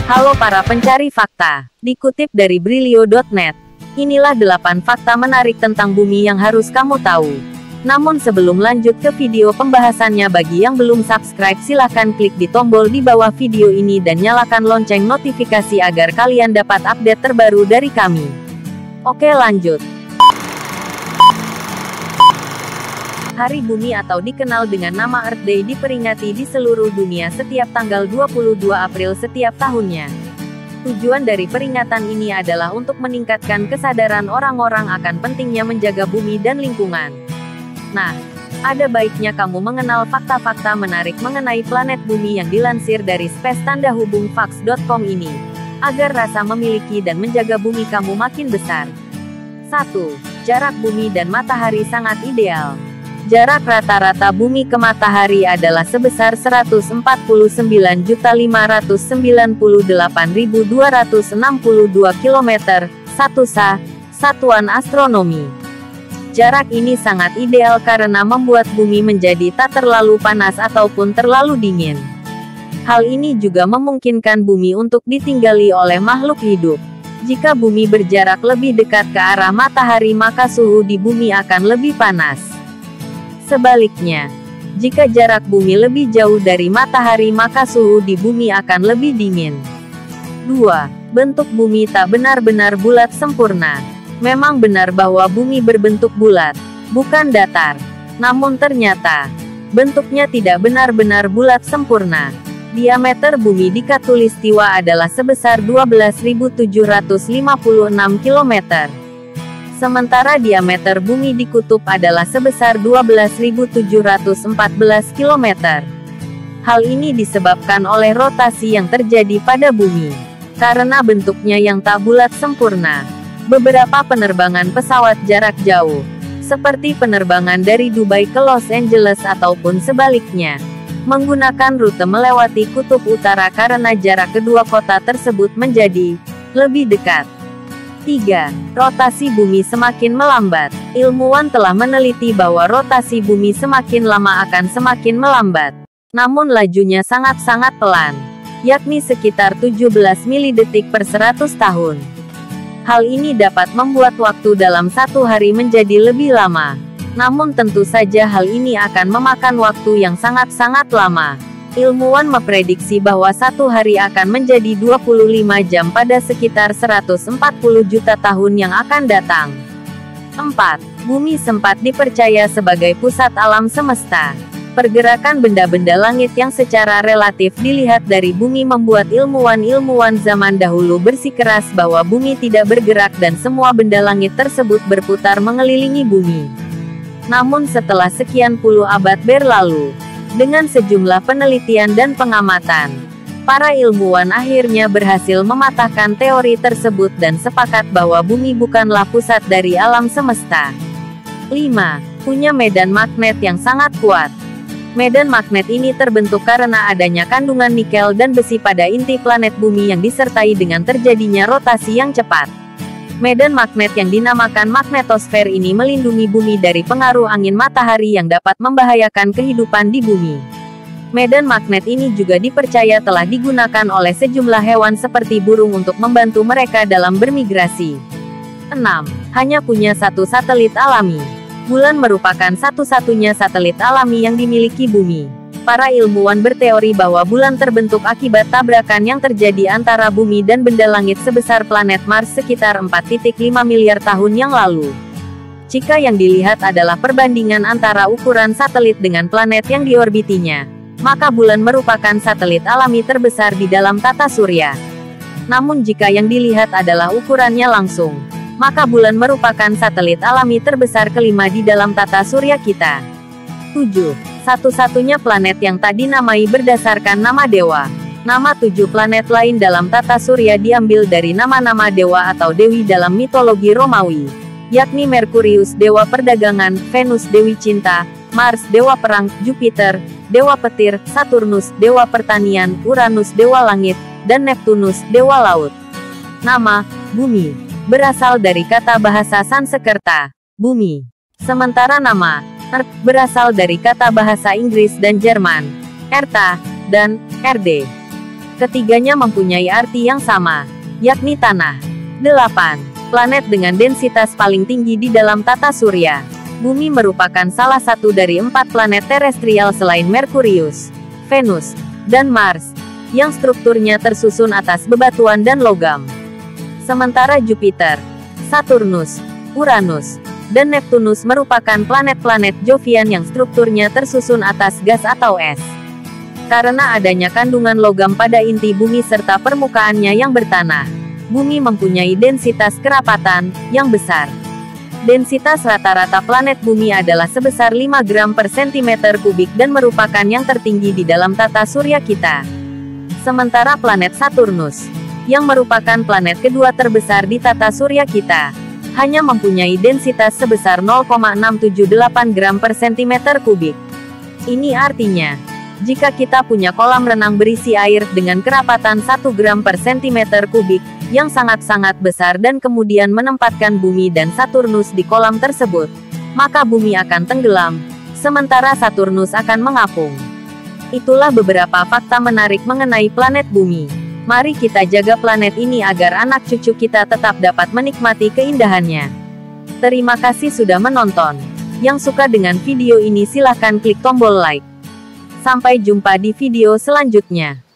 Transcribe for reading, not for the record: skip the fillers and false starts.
Halo para pencari fakta. Dikutip dari Brilio.net. Inilah 8 fakta menarik tentang bumi yang harus kamu tahu. Namun sebelum lanjut ke video pembahasannya, bagi yang belum subscribe silahkan klik di tombol di bawah video ini dan nyalakan lonceng notifikasi agar kalian dapat update terbaru dari kami. Oke, lanjut. Hari Bumi atau dikenal dengan nama Earth Day diperingati di seluruh dunia setiap tanggal 22 April setiap tahunnya. Tujuan dari peringatan ini adalah untuk meningkatkan kesadaran orang-orang akan pentingnya menjaga bumi dan lingkungan. Nah, ada baiknya kamu mengenal fakta-fakta menarik mengenai planet bumi yang dilansir dari space-facts.com ini, agar rasa memiliki dan menjaga bumi kamu makin besar. 1. Jarak bumi dan matahari sangat ideal. Jarak rata-rata bumi ke matahari adalah sebesar 149.598.262 km, 1 sa, satuan astronomi. Jarak ini sangat ideal karena membuat bumi menjadi tak terlalu panas ataupun terlalu dingin. Hal ini juga memungkinkan bumi untuk ditinggali oleh makhluk hidup. Jika bumi berjarak lebih dekat ke arah matahari, maka suhu di bumi akan lebih panas. Sebaliknya, jika jarak bumi lebih jauh dari matahari, maka suhu di bumi akan lebih dingin. 2. Bentuk bumi tak benar-benar bulat sempurna. Memang benar bahwa bumi berbentuk bulat, bukan datar. Namun ternyata, bentuknya tidak benar-benar bulat sempurna. Diameter bumi di Khatulistiwa adalah sebesar 12.756 km. Sementara diameter bumi di kutub adalah sebesar 12.714 km. Hal ini disebabkan oleh rotasi yang terjadi pada bumi. Karena bentuknya yang tak bulat sempurna, beberapa penerbangan pesawat jarak jauh, seperti penerbangan dari Dubai ke Los Angeles ataupun sebaliknya, menggunakan rute melewati kutub utara karena jarak kedua kota tersebut menjadi lebih dekat. 3. Rotasi bumi semakin melambat. Ilmuwan telah meneliti bahwa rotasi bumi semakin lama akan semakin melambat. Namun lajunya sangat-sangat pelan, yakni sekitar 17 milidetik per 100 tahun. Hal ini dapat membuat waktu dalam satu hari menjadi lebih lama. Namun tentu saja hal ini akan memakan waktu yang sangat-sangat lama. Ilmuwan memprediksi bahwa satu hari akan menjadi 25 jam pada sekitar 140 juta tahun yang akan datang. 4. Bumi sempat dipercaya sebagai pusat alam semesta. Pergerakan benda-benda langit yang secara relatif dilihat dari bumi membuat ilmuwan-ilmuwan zaman dahulu bersikeras bahwa bumi tidak bergerak dan semua benda langit tersebut berputar mengelilingi bumi. Namun setelah sekian puluh abad berlalu, dengan sejumlah penelitian dan pengamatan, para ilmuwan akhirnya berhasil mematahkan teori tersebut dan sepakat bahwa bumi bukanlah pusat dari alam semesta. 5. Punya medan magnet yang sangat kuat. Medan magnet ini terbentuk karena adanya kandungan nikel dan besi pada inti planet bumi yang disertai dengan terjadinya rotasi yang cepat. Medan magnet yang dinamakan magnetosfer ini melindungi bumi dari pengaruh angin matahari yang dapat membahayakan kehidupan di bumi. Medan magnet ini juga dipercaya telah digunakan oleh sejumlah hewan seperti burung untuk membantu mereka dalam bermigrasi. 6. Hanya punya satu satelit alami. Bulan merupakan satu-satunya satelit alami yang dimiliki bumi. Para ilmuwan berteori bahwa bulan terbentuk akibat tabrakan yang terjadi antara bumi dan benda langit sebesar planet Mars sekitar 4,5 miliar tahun yang lalu. Jika yang dilihat adalah perbandingan antara ukuran satelit dengan planet yang diorbitinya, maka bulan merupakan satelit alami terbesar di dalam tata surya. Namun jika yang dilihat adalah ukurannya langsung, maka bulan merupakan satelit alami terbesar kelima di dalam tata surya kita. 7. Satu-satunya planet yang tak dinamai berdasarkan nama dewa. Nama 7 planet lain dalam tata surya diambil dari nama-nama dewa atau dewi dalam mitologi Romawi, yakni Merkurius, dewa perdagangan; Venus, dewi cinta; Mars, dewa perang; Jupiter, dewa petir; Saturnus, dewa pertanian; Uranus, dewa langit; dan Neptunus, dewa laut. Nama bumi berasal dari kata bahasa Sanskerta, bumi. Sementara nama Earth berasal dari kata bahasa Inggris dan Jerman, Erta, dan Erde. Ketiganya mempunyai arti yang sama, yakni tanah. 8. Planet dengan densitas paling tinggi di dalam tata surya. Bumi merupakan salah satu dari 4 planet terestrial selain Merkurius, Venus, dan Mars, yang strukturnya tersusun atas bebatuan dan logam. Sementara Jupiter, Saturnus, Uranus, dan Neptunus merupakan planet-planet Jovian yang strukturnya tersusun atas gas atau es. Karena adanya kandungan logam pada inti bumi serta permukaannya yang bertanah, bumi mempunyai densitas kerapatan yang besar. Densitas rata-rata planet bumi adalah sebesar 5 gram per sentimeter kubik dan merupakan yang tertinggi di dalam tata surya kita. Sementara planet Saturnus, yang merupakan planet kedua terbesar di tata surya kita, hanya mempunyai densitas sebesar 0,678 gram per sentimeter kubik. Ini artinya, jika kita punya kolam renang berisi air dengan kerapatan 1 gram per sentimeter kubik, yang sangat-sangat besar dan kemudian menempatkan bumi dan Saturnus di kolam tersebut, maka bumi akan tenggelam, sementara Saturnus akan mengapung. Itulah beberapa fakta menarik mengenai planet bumi. Mari kita jaga planet ini agar anak cucu kita tetap dapat menikmati keindahannya. Terima kasih sudah menonton. Yang suka dengan video ini silahkan klik tombol like. Sampai jumpa di video selanjutnya.